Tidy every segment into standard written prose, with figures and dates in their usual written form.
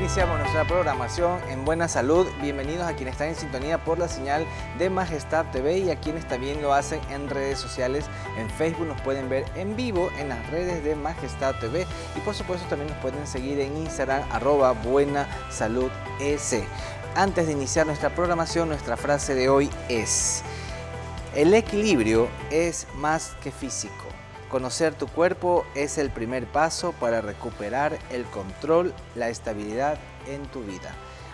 Iniciamos nuestra programación en Buena Salud. Bienvenidos a quienes están en sintonía por la señal de Majestad TV y a quienes también lo hacen en redes sociales. En Facebook nos pueden ver en vivo en las redes de Majestad TV y por supuesto también nos pueden seguir en Instagram @buenasaludec. Antes de iniciar nuestra programación, nuestra frase de hoy es: el equilibrio es más que físico. Conocer tu cuerpo es el primer paso para recuperar el control, la estabilidad en tu vida.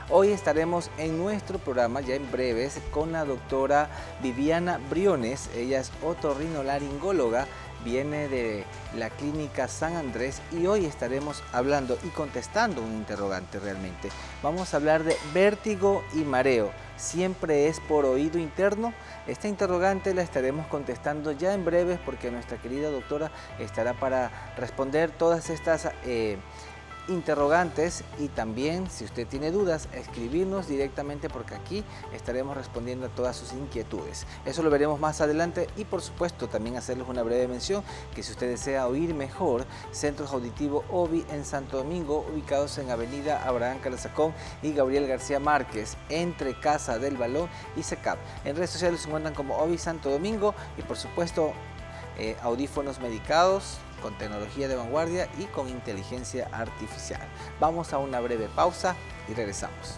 Hoy estaremos en nuestro programa, ya en breves, con la doctora Viviana Briones. Ella es otorrinolaringóloga, viene de la Clínica San Andrés y hoy estaremos hablando y contestando un interrogante realmente. Vamos a hablar de vértigo y mareo. ¿Siempre es por oído interno? Esta interrogante la estaremos contestando ya en breves porque nuestra querida doctora estará para responder todas estas interrogantes y también, si usted tiene dudas, escribirnos directamente porque aquí estaremos respondiendo a todas sus inquietudes. Eso lo veremos más adelante y por supuesto también hacerles una breve mención que si usted desea oír mejor, Centros Auditivos OVI en Santo Domingo, ubicados en Avenida Abraham Calazacón y Gabriel García Márquez, entre Casa del Balón y SECAP. En redes sociales se encuentran como OVI Santo Domingo y por supuesto audífonos medicados con tecnología de vanguardia y con inteligencia artificial. Vamos a una breve pausa y regresamos.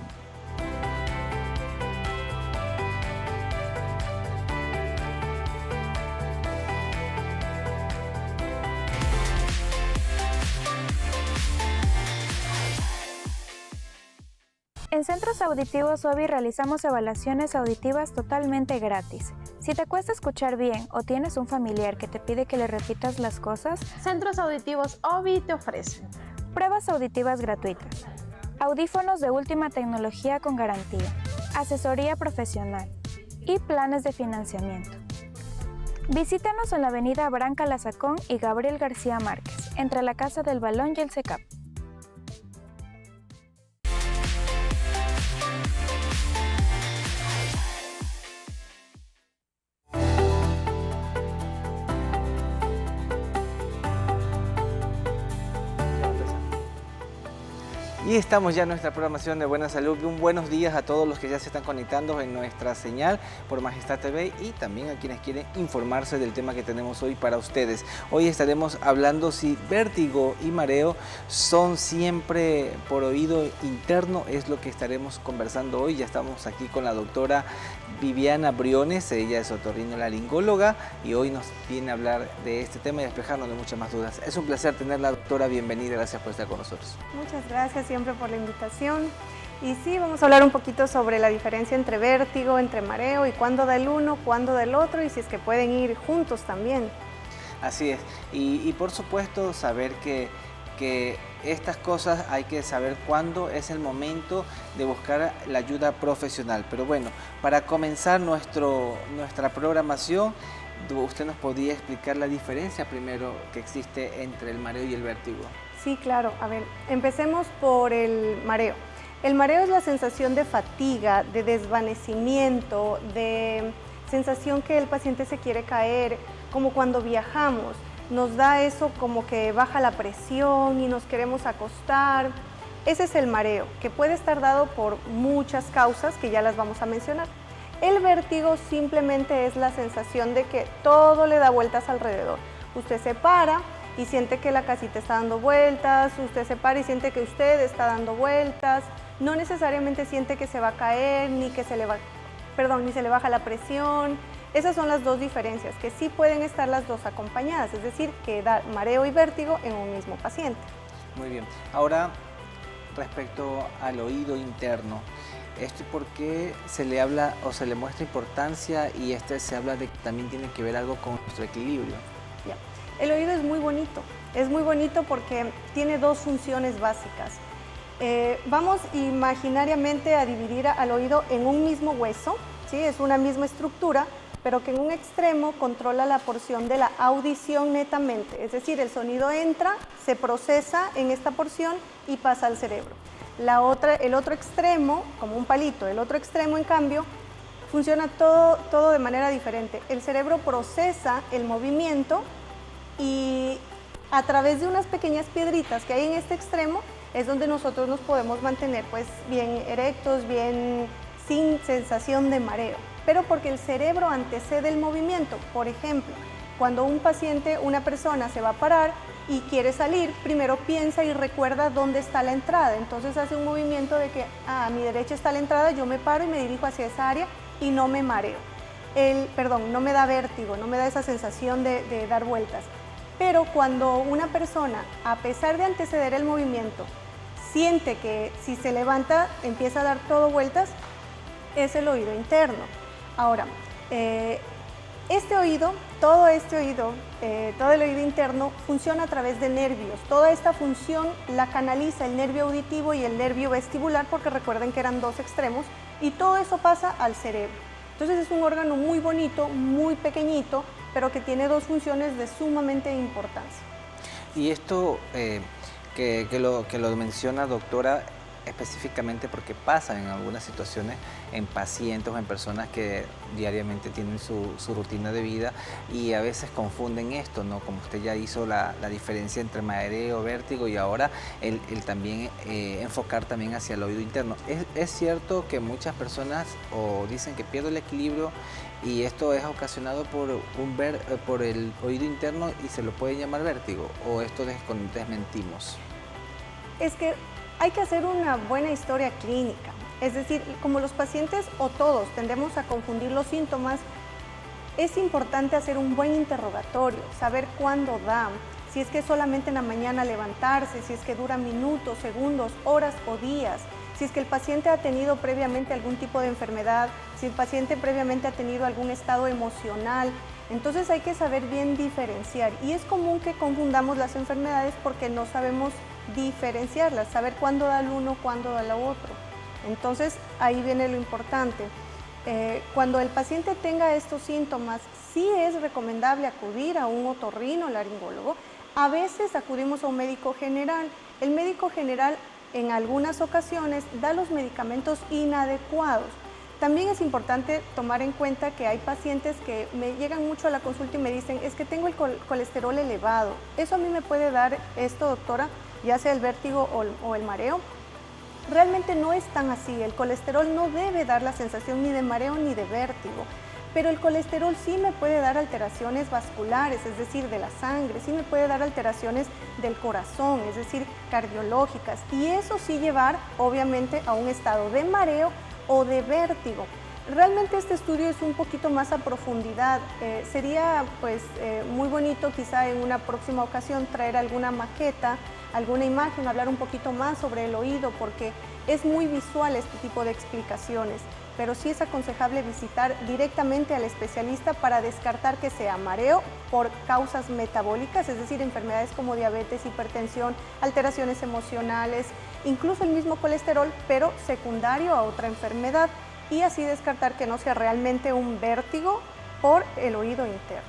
En Centros Auditivos OVI realizamos evaluaciones auditivas totalmente gratis. Si te cuesta escuchar bien o tienes un familiar que te pide que le repitas las cosas, Centros Auditivos OVI te ofrecen pruebas auditivas gratuitas, audífonos de última tecnología con garantía, asesoría profesional y planes de financiamiento. Visítanos en la Avenida Abraham Calazacón y Gabriel García Márquez, entre la Casa del Balón y el SECAP. Y estamos ya en nuestra programación de Buena Salud. Un buenos días a todos los que ya se están conectando en nuestra señal por Majestad TV y también a quienes quieren informarse del tema que tenemos hoy para ustedes. Hoy estaremos hablando si vértigo y mareo son siempre por oído interno, es lo que estaremos conversando hoy. Ya estamos aquí con la doctora Viviana Briones, ella es otorrinolaringóloga y hoy nos viene a hablar de este tema y despejarnos de muchas más dudas. Es un placer tenerla, doctora, bienvenida, gracias por estar con nosotros. Muchas gracias siempre por la invitación. Y sí, vamos a hablar un poquito sobre la diferencia entre vértigo, entre mareo y cuándo da el uno, cuándo da el otro y si es que pueden ir juntos también. Así es, y por supuesto saber que estas cosas hay que saber cuándo es el momento de buscar la ayuda profesional. Pero bueno, para comenzar nuestra programación, ¿usted nos podría explicar la diferencia primero que existe entre el mareo y el vértigo? Sí, claro. A ver, empecemos por el mareo. El mareo es la sensación de fatiga, de desvanecimiento, de sensación que el paciente se quiere caer, como cuando viajamos. Nos da eso como que baja la presión y nos queremos acostar. Ese es el mareo, que puede estar dado por muchas causas que ya las vamos a mencionar. El vértigo simplemente es la sensación de que todo le da vueltas alrededor. Usted se para y siente que la casita está dando vueltas, usted se para y siente que usted está dando vueltas, no necesariamente siente que se va a caer, ni se le baja la presión. Esas son las dos diferencias, que sí pueden estar las dos acompañadas, es decir, que da mareo y vértigo en un mismo paciente. Muy bien. Ahora, respecto al oído interno, ¿esto por qué se le habla o se le muestra importancia y se habla de que también tiene que ver algo con nuestro equilibrio? Ya. El oído es muy bonito porque tiene dos funciones básicas. Vamos imaginariamente a dividir al oído en un mismo hueso, ¿sí? Es una misma estructura, pero que en un extremo controla la porción de la audición netamente, es decir, el sonido entra, se procesa en esta porción y pasa al cerebro. El otro extremo, como un palito, el otro extremo en cambio, funciona todo de manera diferente. El cerebro procesa el movimiento y a través de unas pequeñas piedritas que hay en este extremo, es donde nosotros nos podemos mantener pues bien erectos, bien sin sensación de mareo, pero porque el cerebro antecede el movimiento. Por ejemplo, cuando una persona se va a parar y quiere salir, primero piensa y recuerda dónde está la entrada, entonces hace un movimiento de que a mi derecha está la entrada, yo me paro y me dirijo hacia esa área y no me mareo. No me da vértigo, no me da esa sensación de dar vueltas. Pero cuando una persona, a pesar de anteceder el movimiento, siente que si se levanta empieza a dar todo vueltas, es el oído interno. Ahora, todo el oído interno funciona a través de nervios. Toda esta función la canaliza el nervio auditivo y el nervio vestibular, porque recuerden que eran dos extremos, y todo eso pasa al cerebro. Entonces es un órgano muy bonito, muy pequeñito, pero que tiene dos funciones de sumamente importancia. Y esto que lo menciona, doctora, específicamente porque pasa en algunas situaciones en pacientes o en personas que diariamente tienen su rutina de vida y a veces confunden esto, ¿no? Como usted ya hizo la diferencia entre mareo, vértigo y ahora el también enfocar también hacia el oído interno. Es cierto que muchas personas dicen que pierdo el equilibrio y esto es ocasionado por el oído interno y se lo puede llamar vértigo, o esto desmentimos. Es que hay que hacer una buena historia clínica, es decir, como los pacientes o todos tendemos a confundir los síntomas, es importante hacer un buen interrogatorio, saber cuándo da, si es que es solamente en la mañana levantarse, si es que dura minutos, segundos, horas o días, si es que el paciente ha tenido previamente algún tipo de enfermedad, si el paciente previamente ha tenido algún estado emocional. Entonces hay que saber bien diferenciar y es común que confundamos las enfermedades porque no sabemos diferenciarlas, saber cuándo da el uno, cuándo da el otro. Entonces ahí viene lo importante. Cuando el paciente tenga estos síntomas, sí es recomendable acudir a un otorrinolaringólogo. A veces acudimos a un médico general. El médico general en algunas ocasiones da los medicamentos inadecuados. También es importante tomar en cuenta que hay pacientes que me llegan mucho a la consulta y me dicen, es que tengo el colesterol elevado. ¿Eso a mí me puede dar esto, doctora? Ya sea el vértigo o el mareo. Realmente no es tan así. El colesterol no debe dar la sensación ni de mareo ni de vértigo. Pero el colesterol sí me puede dar alteraciones vasculares, es decir, de la sangre, sí me puede dar alteraciones del corazón, es decir, cardiológicas. Y eso sí llevar, obviamente, a un estado de mareo o de vértigo. Realmente este estudio es un poquito más a profundidad. Sería muy bonito quizá en una próxima ocasión traer alguna maqueta, alguna imagen, hablar un poquito más sobre el oído porque es muy visual este tipo de explicaciones, pero sí es aconsejable visitar directamente al especialista para descartar que sea mareo por causas metabólicas, es decir, enfermedades como diabetes, hipertensión, alteraciones emocionales, incluso el mismo colesterol, pero secundario a otra enfermedad, y así descartar que no sea realmente un vértigo por el oído interno.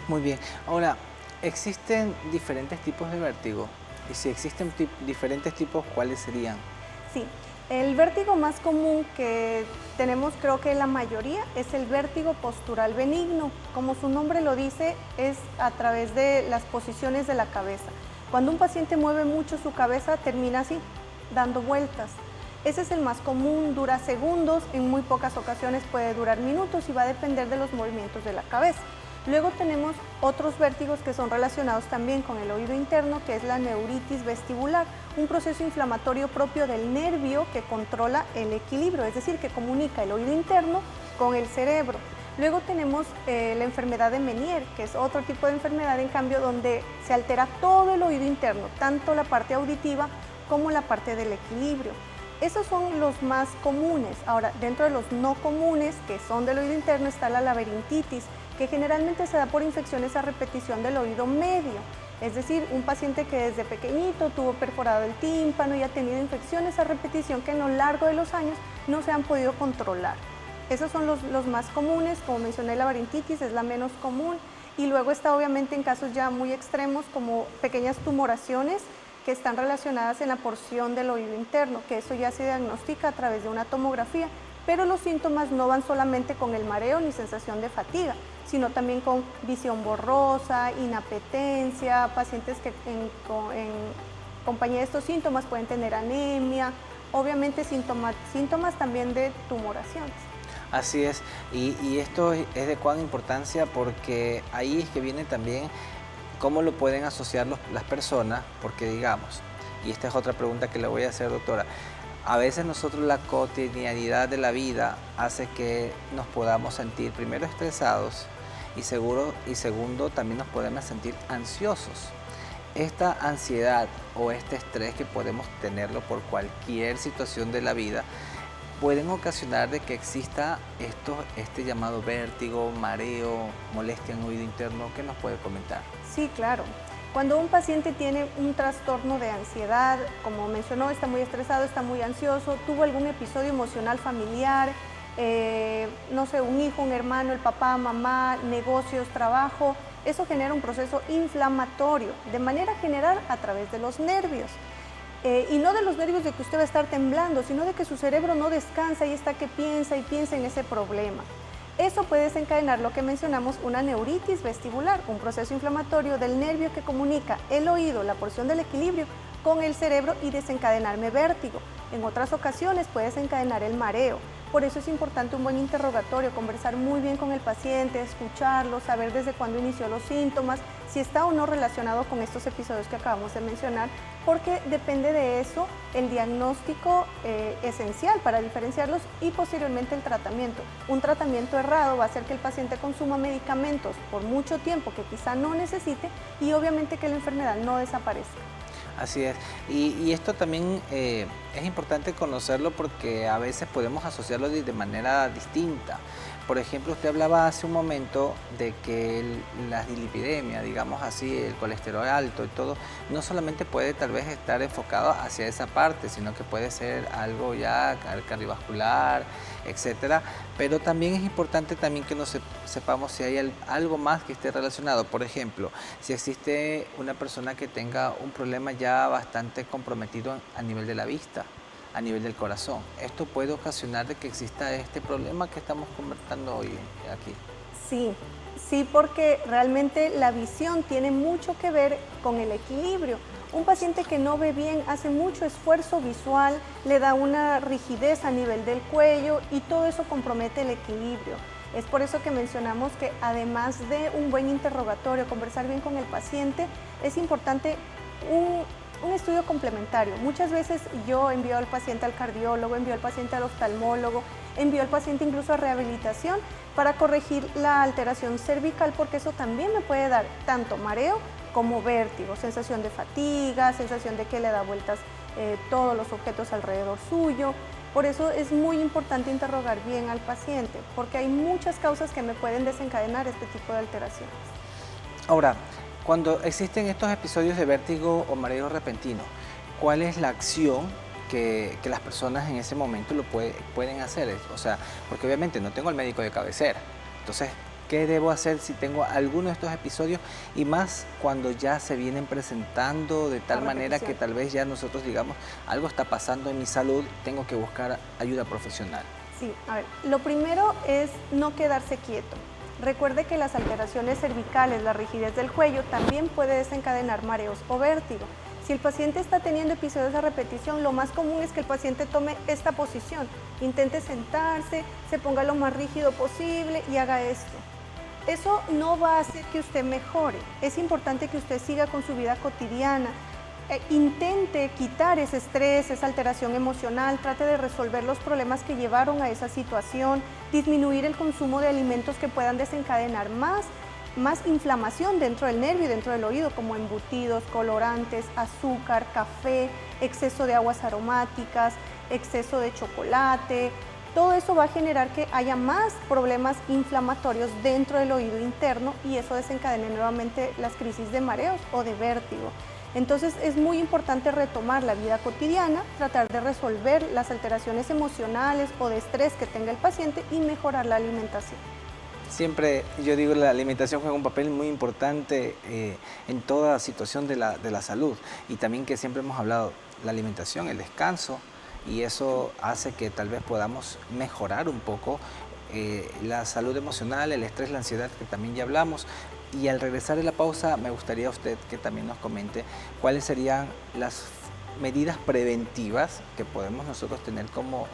Muy bien. Ahora, ¿existen diferentes tipos de vértigo? Y si existen diferentes tipos, ¿cuáles serían? Sí, el vértigo más común que tenemos, creo que la mayoría, es el vértigo postural benigno. Como su nombre lo dice, es a través de las posiciones de la cabeza. Cuando un paciente mueve mucho su cabeza, termina así, dando vueltas. Ese es el más común, dura segundos, en muy pocas ocasiones puede durar minutos y va a depender de los movimientos de la cabeza. Luego tenemos otros vértigos que son relacionados también con el oído interno, que es la neuritis vestibular, un proceso inflamatorio propio del nervio que controla el equilibrio, es decir, que comunica el oído interno con el cerebro. Luego tenemos la enfermedad de Meniere, que es otro tipo de enfermedad, en cambio, donde se altera todo el oído interno, tanto la parte auditiva como la parte del equilibrio. Esos son los más comunes. Ahora, dentro de los no comunes, que son del oído interno, está la laberintitis, que generalmente se da por infecciones a repetición del oído medio. Es decir, un paciente que desde pequeñito tuvo perforado el tímpano y ha tenido infecciones a repetición que a lo largo de los años no se han podido controlar. Esos son los más comunes. Como mencioné, la laberintitis es la menos común. Y luego está obviamente en casos ya muy extremos como pequeñas tumoraciones que están relacionadas en la porción del oído interno, que eso ya se diagnostica a través de una tomografía. Pero los síntomas no van solamente con el mareo ni sensación de fatiga, sino también con visión borrosa, inapetencia, pacientes que compañía de estos síntomas pueden tener anemia, obviamente síntomas también de tumoraciones. Así es, y esto es de cuán importancia porque ahí es que viene también cómo lo pueden asociar las personas, porque digamos, y esta es otra pregunta que le voy a hacer, doctora, a veces nosotros la cotidianidad de la vida hace que nos podamos sentir primero estresados y segundo también nos podemos sentir ansiosos. Esta ansiedad o este estrés que podemos tenerlo por cualquier situación de la vida pueden ocasionar de que exista este llamado vértigo, mareo, molestia en oído interno. ¿Qué nos puede comentar? Sí, claro. Cuando un paciente tiene un trastorno de ansiedad, como mencionó, está muy estresado, está muy ansioso, tuvo algún episodio emocional familiar, no sé, un hijo, un hermano, el papá, mamá, negocios, trabajo, eso genera un proceso inflamatorio, de manera general a través de los nervios. Y no de los nervios de que usted va a estar temblando, sino de que su cerebro no descansa y está que piensa y piensa en ese problema. Eso puede desencadenar lo que mencionamos, una neuritis vestibular, un proceso inflamatorio del nervio que comunica el oído, la porción del equilibrio, con el cerebro y desencadenarme vértigo. En otras ocasiones puede desencadenar el mareo. Por eso es importante un buen interrogatorio, conversar muy bien con el paciente, escucharlo, saber desde cuándo inició los síntomas, si está o no relacionado con estos episodios que acabamos de mencionar, porque depende de eso el diagnóstico esencial para diferenciarlos y posteriormente el tratamiento. Un tratamiento errado va a hacer que el paciente consuma medicamentos por mucho tiempo que quizá no necesite y obviamente que la enfermedad no desaparezca. Así es, y esto también es importante conocerlo porque a veces podemos asociarlo de manera distinta. Por ejemplo, usted hablaba hace un momento de que la dislipidemia, digamos así, el colesterol alto y todo, no solamente puede tal vez estar enfocado hacia esa parte, sino que puede ser algo ya cardiovascular, etcétera. Pero también es importante también que nos sepamos si hay algo más que esté relacionado. Por ejemplo, si existe una persona que tenga un problema ya bastante comprometido a nivel de la vista, a nivel del corazón. Esto puede ocasionar de que exista este problema que estamos conversando hoy aquí. Sí, porque realmente la visión tiene mucho que ver con el equilibrio. Un paciente que no ve bien hace mucho esfuerzo visual, le da una rigidez a nivel del cuello y todo eso compromete el equilibrio. Es por eso que mencionamos que además de un buen interrogatorio, conversar bien con el paciente, es importante un estudio complementario. Muchas veces yo envío al paciente al cardiólogo, envío al paciente al oftalmólogo, envío al paciente incluso a rehabilitación para corregir la alteración cervical, porque eso también me puede dar tanto mareo como vértigo, sensación de fatiga, sensación de que le da vueltas todos los objetos alrededor suyo. Por eso es muy importante interrogar bien al paciente, porque hay muchas causas que me pueden desencadenar este tipo de alteraciones. Ahora, cuando existen estos episodios de vértigo o mareo repentino, ¿cuál es la acción que las personas en ese momento pueden hacer? O sea, porque obviamente no tengo el médico de cabecera. Entonces, ¿qué debo hacer si tengo alguno de estos episodios? Y más cuando ya se vienen presentando de tal manera que tal vez ya nosotros digamos, algo está pasando en mi salud, tengo que buscar ayuda profesional. Sí, a ver, lo primero es no quedarse quieto. Recuerde que las alteraciones cervicales, la rigidez del cuello, también puede desencadenar mareos o vértigo. Si el paciente está teniendo episodios a repetición, lo más común es que el paciente tome esta posición. Intente sentarse, se ponga lo más rígido posible y haga esto. Eso no va a hacer que usted mejore. Es importante que usted siga con su vida cotidiana. Intente quitar ese estrés, esa alteración emocional, trate de resolver los problemas que llevaron a esa situación, disminuir el consumo de alimentos que puedan desencadenar más inflamación dentro del nervio y dentro del oído, como embutidos, colorantes, azúcar, café, exceso de aguas aromáticas, exceso de chocolate. Todo eso va a generar que haya más problemas inflamatorios dentro del oído interno y eso desencadene nuevamente las crisis de mareos o de vértigo. Entonces es muy importante retomar la vida cotidiana, tratar de resolver las alteraciones emocionales o de estrés que tenga el paciente y mejorar la alimentación. Siempre, yo digo, la alimentación juega un papel muy importante en toda situación de la salud y también que siempre hemos hablado, la alimentación, el descanso, y eso hace que tal vez podamos mejorar un poco la salud emocional, el estrés, la ansiedad, que también ya hablamos. Y al regresar de la pausa, me gustaría a usted que también nos comente cuáles serían las medidas preventivas que podemos nosotros tener como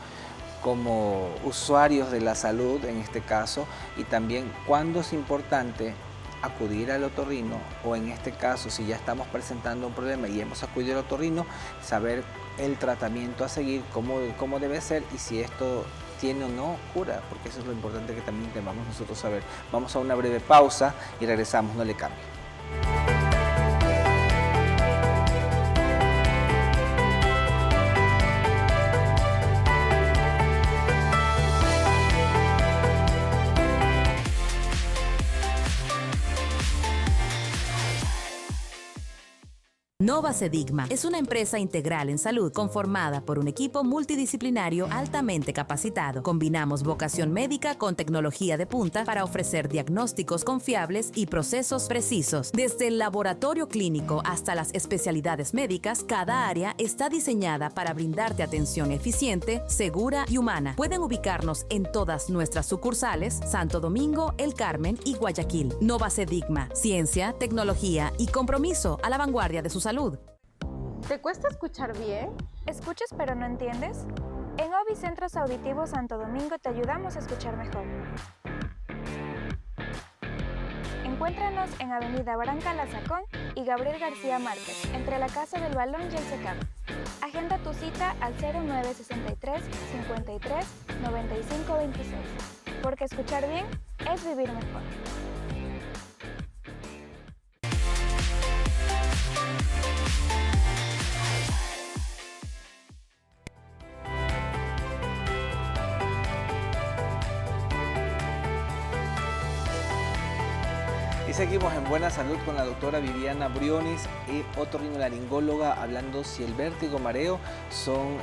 usuarios de la salud en este caso, y también cuándo es importante acudir al otorrino, o en este caso si ya estamos presentando un problema y hemos acudido al otorrino, saber el tratamiento a seguir, cómo debe ser y si esto tiene o no cura, porque eso es lo importante que también debamos nosotros saber. Vamos a una breve pausa y regresamos, no le cambie. Novacedigma es una empresa integral en salud conformada por un equipo multidisciplinario altamente capacitado. Combinamos vocación médica con tecnología de punta para ofrecer diagnósticos confiables y procesos precisos. Desde el laboratorio clínico hasta las especialidades médicas, cada área está diseñada para brindarte atención eficiente, segura y humana. Pueden ubicarnos en todas nuestras sucursales: Santo Domingo, El Carmen y Guayaquil. Novacedigma, ciencia, tecnología y compromiso a la vanguardia de su salud. ¿Te cuesta escuchar bien? ¿Escuchas pero no entiendes? En OBI Centros Auditivos Santo Domingo te ayudamos a escuchar mejor. Encuéntranos en Avenida Branca Lazacón y Gabriel García Márquez, entre la Casa del Balón y el SECAM. Agenda tu cita al 0963 53 95 26, porque escuchar bien es vivir mejor. Y seguimos en Buena Salud con la doctora Viviana Briones, otorrinolaringóloga, hablando si el vértigo, mareo son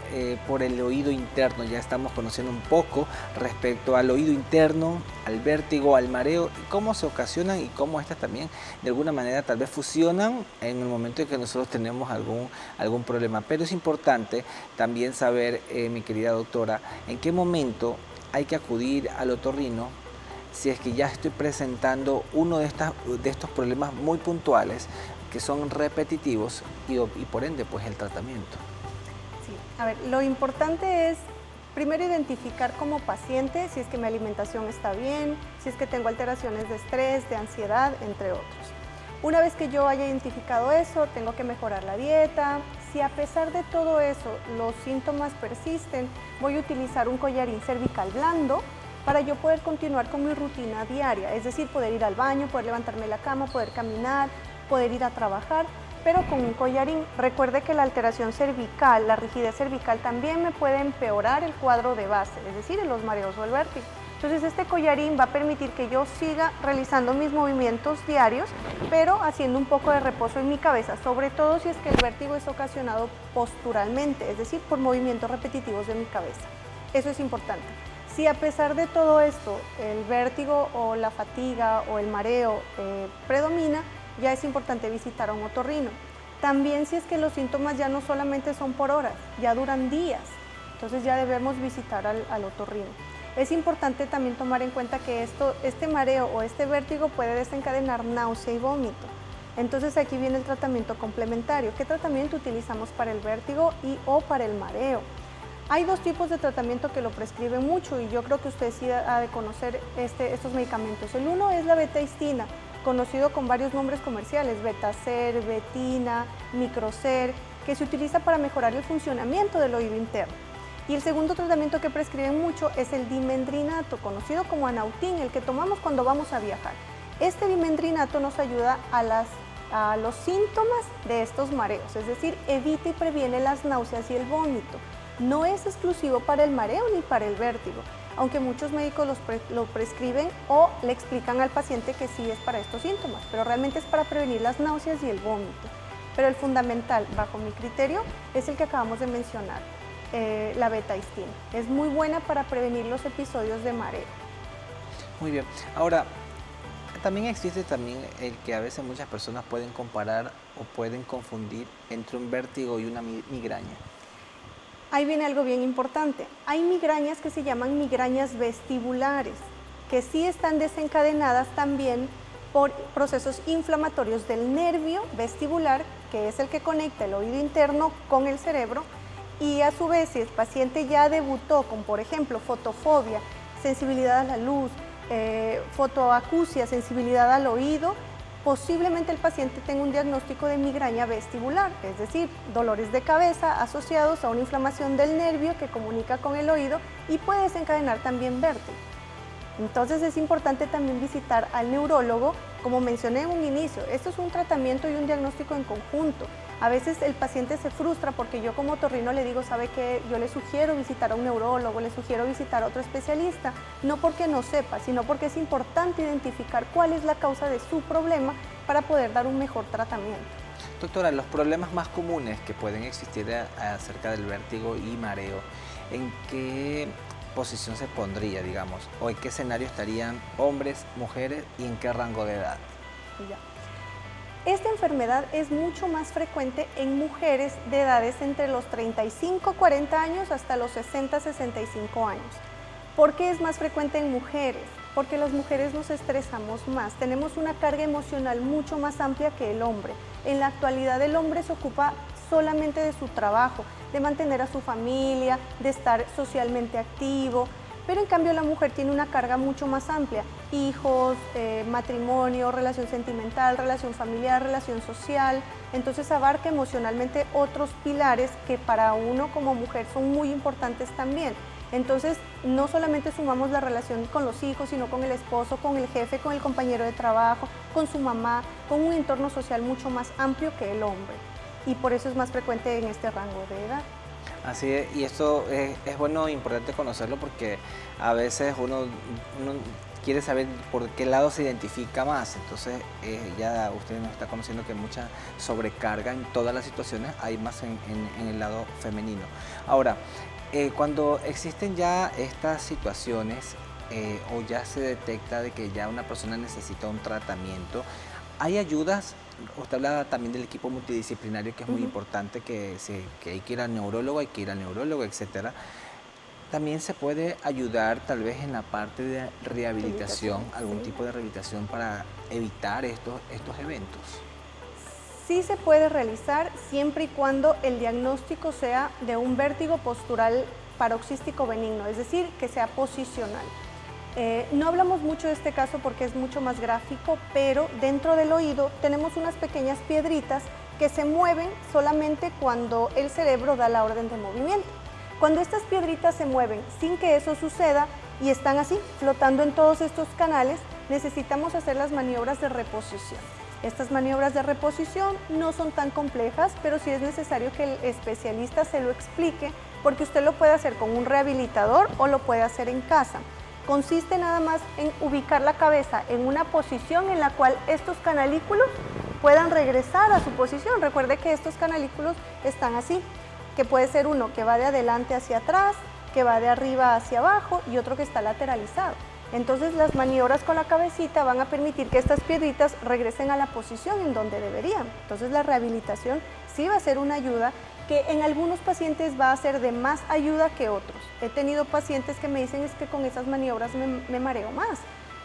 por el oído interno. Ya estamos conociendo un poco respecto al oído interno, al vértigo, al mareo, y cómo se ocasionan y cómo estas también de alguna manera tal vez fusionan en el momento en que nosotros tenemos algún problema. Pero es importante también saber, mi querida doctora, en qué momento hay que acudir al otorrino si es que ya estoy presentando uno de estos problemas muy puntuales que son repetitivos y por ende pues el tratamiento. Sí, a ver, lo importante es primero identificar como paciente si es que mi alimentación está bien, si es que tengo alteraciones de estrés, de ansiedad, entre otros. Una vez que yo haya identificado eso, tengo que mejorar la dieta. Si a pesar de todo eso los síntomas persisten, voy a utilizar un collarín cervical blando para yo poder continuar con mi rutina diaria, es decir, poder ir al baño, poder levantarme de la cama, poder caminar, poder ir a trabajar, pero con un collarín. Recuerde que la alteración cervical, la rigidez cervical también me puede empeorar el cuadro de base, es decir, los mareos o el vértigo. Entonces este collarín va a permitir que yo siga realizando mis movimientos diarios, pero haciendo un poco de reposo en mi cabeza, sobre todo si es que el vértigo es ocasionado posturalmente, es decir, por movimientos repetitivos de mi cabeza. Eso es importante. Si a pesar de todo esto el vértigo o la fatiga o el mareo predomina, ya es importante visitar a un otorrino. También si es que los síntomas ya no solamente son por horas, ya duran días, entonces ya debemos visitar al otorrino. Es importante también tomar en cuenta que este mareo o este vértigo puede desencadenar náusea y vómito. Entonces aquí viene el tratamiento complementario. ¿Qué tratamiento utilizamos para el vértigo o para el mareo? Hay dos tipos de tratamiento que lo prescriben mucho y yo creo que usted sí ha de conocer estos medicamentos. El uno es la betahistina, conocido con varios nombres comerciales, Betacer, Betina, Microcer, que se utiliza para mejorar el funcionamiento del oído interno. Y el segundo tratamiento que prescriben mucho es el dimendrinato, conocido como Anautin, el que tomamos cuando vamos a viajar. Este dimendrinato nos ayuda a los síntomas de estos mareos, es decir, evita y previene las náuseas y el vómito. No es exclusivo para el mareo ni para el vértigo, aunque muchos médicos lo prescriben o le explican al paciente que sí es para estos síntomas, pero realmente es para prevenir las náuseas y el vómito. Pero el fundamental, bajo mi criterio, es el que acabamos de mencionar, la betahistina. Es muy buena para prevenir los episodios de mareo. Muy bien. Ahora, también existe el que a veces muchas personas pueden comparar o pueden confundir entre un vértigo y una migraña. Ahí viene algo bien importante. Hay migrañas que se llaman migrañas vestibulares, que sí están desencadenadas también por procesos inflamatorios del nervio vestibular, que es el que conecta el oído interno con el cerebro, y a su vez si el paciente ya debutó con, por ejemplo, fotofobia, sensibilidad a la luz, fotoacusia, sensibilidad al oído, posiblemente el paciente tenga un diagnóstico de migraña vestibular, es decir, dolores de cabeza asociados a una inflamación del nervio que comunica con el oído y puede desencadenar también vértigo. Entonces es importante también visitar al neurólogo, como mencioné en un inicio, esto es un tratamiento y un diagnóstico en conjunto. A veces el paciente se frustra porque yo como otorrino le digo, ¿sabe qué? Yo le sugiero visitar a un neurólogo, le sugiero visitar a otro especialista, no porque no sepa, sino porque es importante identificar cuál es la causa de su problema para poder dar un mejor tratamiento. Doctora, los problemas más comunes que pueden existir acerca del vértigo y mareo, ¿en qué posición se pondría, digamos? ¿O en qué escenario estarían hombres, mujeres y en qué rango de edad? Ya. Esta enfermedad es mucho más frecuente en mujeres de edades entre los 35-40 años hasta los 60-65 años. ¿Por qué es más frecuente en mujeres? Porque las mujeres nos estresamos más, tenemos una carga emocional mucho más amplia que el hombre. En la actualidad el hombre se ocupa solamente de su trabajo, de mantener a su familia, de estar socialmente activo, pero en cambio la mujer tiene una carga mucho más amplia, hijos, matrimonio, relación sentimental, relación familiar, relación social, entonces abarca emocionalmente otros pilares que para uno como mujer son muy importantes también. Entonces no solamente sumamos la relación con los hijos, sino con el esposo, con el jefe, con el compañero de trabajo, con su mamá, con un entorno social mucho más amplio que el hombre. Y por eso es más frecuente en este rango de edad. Así es, y esto es bueno, importante conocerlo porque a veces uno quiere saber por qué lado se identifica más, entonces ya usted nos está conociendo que mucha sobrecarga en todas las situaciones hay más en el lado femenino. Ahora, cuando existen ya estas situaciones o ya se detecta de que ya una persona necesita un tratamiento, ¿hay ayudas? Usted hablaba también del equipo multidisciplinario, que es muy importante, que hay que ir al neurólogo, etcétera. También se puede ayudar tal vez en la parte de rehabilitación, algún tipo de rehabilitación para evitar estos eventos. Sí se puede realizar siempre y cuando el diagnóstico sea de un vértigo postural paroxístico benigno, es decir, que sea posicional. No hablamos mucho de este caso porque es mucho más gráfico, pero dentro del oído tenemos unas pequeñas piedritas que se mueven solamente cuando el cerebro da la orden de movimiento. Cuando estas piedritas se mueven sin que eso suceda y están así flotando en todos estos canales, necesitamos hacer las maniobras de reposición. Estas maniobras de reposición no son tan complejas, pero sí es necesario que el especialista se lo explique porque usted lo puede hacer con un rehabilitador o lo puede hacer en casa. Consiste nada más en ubicar la cabeza en una posición en la cual estos canalículos puedan regresar a su posición. Recuerde que estos canalículos están así, que puede ser uno que va de adelante hacia atrás, que va de arriba hacia abajo y otro que está lateralizado. Entonces las maniobras con la cabecita van a permitir que estas piedritas regresen a la posición en donde deberían. Entonces la rehabilitación sí va a ser una ayuda que en algunos pacientes va a ser de más ayuda que otros. He tenido pacientes que me dicen es que con esas maniobras me mareo más,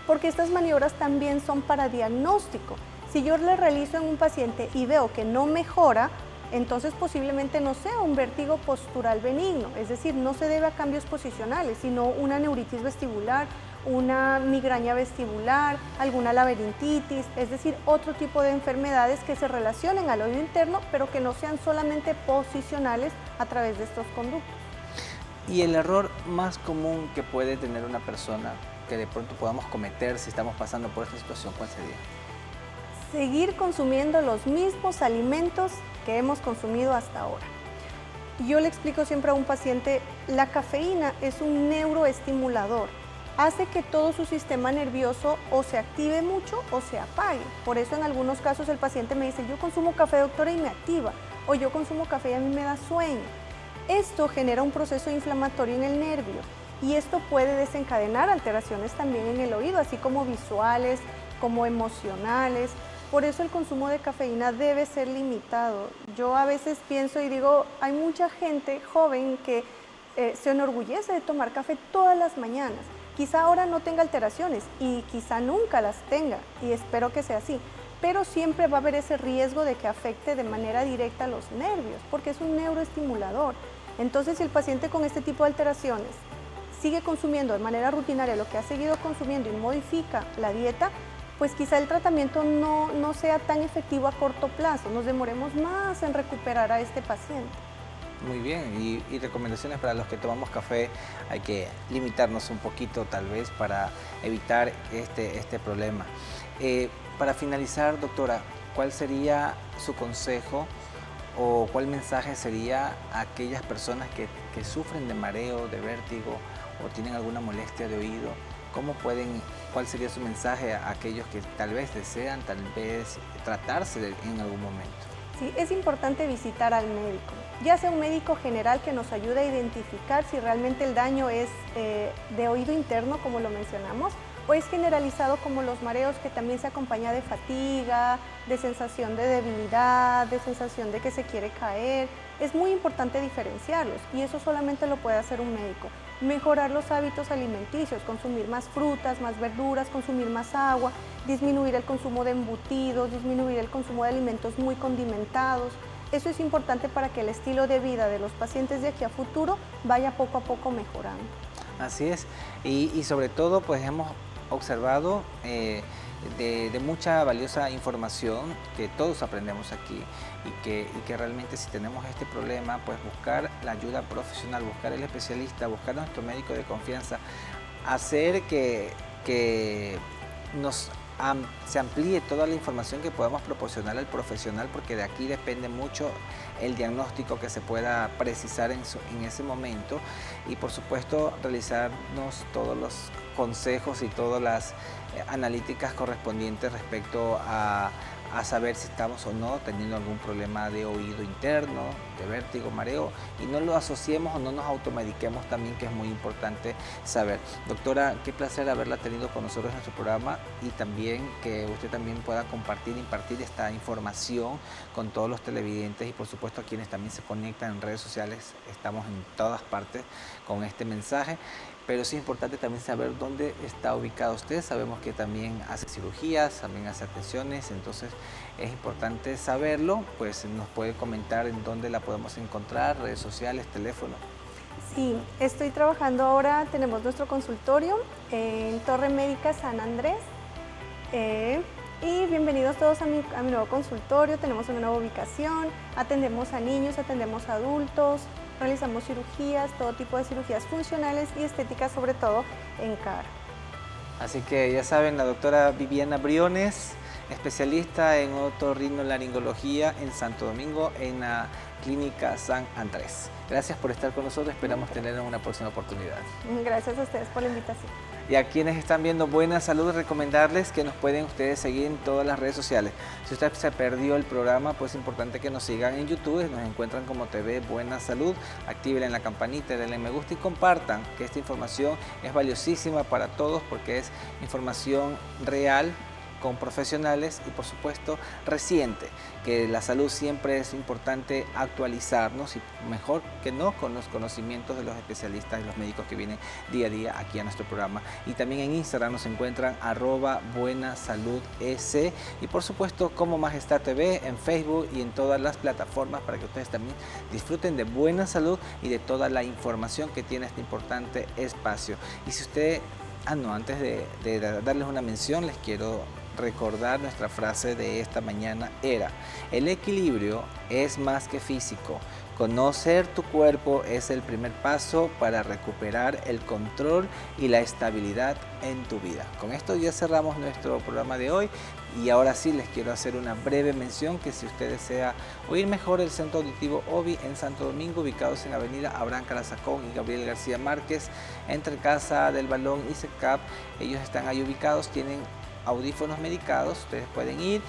porque estas maniobras también son para diagnóstico. Si yo le realizo en un paciente y veo que no mejora, entonces posiblemente no sea un vértigo postural benigno, es decir, no se debe a cambios posicionales, sino una neuritis vestibular, una migraña vestibular, alguna laberintitis, es decir, otro tipo de enfermedades que se relacionen al oído interno, pero que no sean solamente posicionales a través de estos conductos. Y el error más común que puede tener una persona que de pronto podamos cometer si estamos pasando por esta situación, ¿cuál sería? Seguir consumiendo los mismos alimentos que hemos consumido hasta ahora. Yo le explico siempre a un paciente, la cafeína es un neuroestimulador, hace que todo su sistema nervioso o se active mucho o se apague. Por eso en algunos casos el paciente me dice, yo consumo café, doctora, y me activa, o yo consumo café y a mí me da sueño. Esto genera un proceso inflamatorio en el nervio y esto puede desencadenar alteraciones también en el oído, así como visuales, como emocionales. Por eso el consumo de cafeína debe ser limitado. Yo a veces pienso y digo, hay mucha gente joven que se enorgullece de tomar café todas las mañanas, Quizá ahora no tenga alteraciones y quizá nunca las tenga, y espero que sea así, pero siempre va a haber ese riesgo de que afecte de manera directa a los nervios, porque es un neuroestimulador. Entonces, si el paciente con este tipo de alteraciones sigue consumiendo de manera rutinaria lo que ha seguido consumiendo y modifica la dieta, pues quizá el tratamiento no sea tan efectivo a corto plazo, nos demoremos más en recuperar a este paciente. Muy bien, y recomendaciones para los que tomamos café, hay que limitarnos un poquito tal vez para evitar este problema. Para finalizar, doctora, ¿cuál sería su consejo o cuál mensaje sería a aquellas personas que sufren de mareo, de vértigo o tienen alguna molestia de oído? ¿Cuál sería su mensaje a aquellos que tal vez desean tratarse en algún momento? Sí, es importante visitar al médico, ya sea un médico general que nos ayude a identificar si realmente el daño es de oído interno, como lo mencionamos, o es generalizado como los mareos, que también se acompaña de fatiga, de sensación de debilidad, de sensación de que se quiere caer. Es muy importante diferenciarlos y eso solamente lo puede hacer un médico. Mejorar los hábitos alimenticios, consumir más frutas, más verduras, consumir más agua, disminuir el consumo de embutidos, disminuir el consumo de alimentos muy condimentados. Eso es importante para que el estilo de vida de los pacientes de aquí a futuro vaya poco a poco mejorando. Así es, y sobre todo pues hemos observado de mucha valiosa información que todos aprendemos aquí y que realmente si tenemos este problema, pues buscar la ayuda profesional, buscar el especialista, buscar a nuestro médico de confianza, hacer que se amplíe toda la información que podamos proporcionar al profesional, porque de aquí depende mucho el diagnóstico que se pueda precisar en ese momento, y por supuesto realizarnos todos los consejos y todas las analíticas correspondientes respecto a saber si estamos o no teniendo algún problema de oído interno, de vértigo, mareo, y no lo asociemos o no nos automediquemos también, que es muy importante saber. Doctora, qué placer haberla tenido con nosotros en nuestro programa, y también que usted también pueda impartir esta información con todos los televidentes y por supuesto a quienes también se conectan en redes sociales. Estamos en todas partes con este mensaje. Pero sí es importante también saber dónde está ubicado usted. Sabemos que también hace cirugías, también hace atenciones, entonces es importante saberlo. Pues nos puede comentar en dónde la podemos encontrar, redes sociales, teléfono. Sí, estoy trabajando ahora, tenemos nuestro consultorio en Torre Médica San Andrés. Y bienvenidos todos a mi nuevo consultorio. Tenemos una nueva ubicación, atendemos a niños, atendemos a adultos, realizamos cirugías, todo tipo de cirugías funcionales y estéticas, sobre todo en cara. Así que ya saben, la doctora Viviana Briones, especialista en otorrinolaringología en Santo Domingo, en la Clínica San Andrés. Gracias por estar con nosotros, esperamos tener una próxima oportunidad. Gracias a ustedes por la invitación. Y a quienes están viendo Buena Salud, recomendarles que nos pueden ustedes seguir en todas las redes sociales. Si usted se perdió el programa, pues es importante que nos sigan en YouTube, nos encuentran como TV Buena Salud, activen la campanita, denle me gusta y compartan, que esta información es valiosísima para todos porque es información real, con profesionales y por supuesto reciente, que la salud siempre es importante actualizarnos y mejor que no con los conocimientos de los especialistas y los médicos que vienen día a día aquí a nuestro programa. Y también en Instagram nos encuentran @buenasaludec y por supuesto como Majestad TV en Facebook y en todas las plataformas para que ustedes también disfruten de buena salud y de toda la información que tiene este importante espacio. Y si usted, antes de darles una mención, les quiero recordar nuestra frase de esta mañana era: el equilibrio es más que físico. Conocer tu cuerpo es el primer paso para recuperar el control y la estabilidad en tu vida. Con esto ya cerramos nuestro programa de hoy y ahora sí les quiero hacer una breve mención que si usted desea oír mejor el Centro Auditivo OBI en Santo Domingo, ubicados en Avenida Abraham Calazacón y Gabriel García Márquez, entre Casa del Balón y SECAP, ellos están ahí ubicados, tienen audífonos medicados, ustedes pueden ir,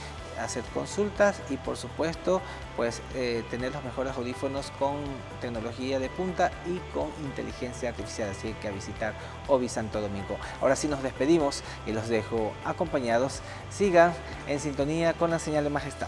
hacer consultas y por supuesto pues tener los mejores audífonos con tecnología de punta y con inteligencia artificial, así que a visitar OBI Santo Domingo. Ahora sí nos despedimos y los dejo acompañados. Sigan en sintonía con la señal de Majestad.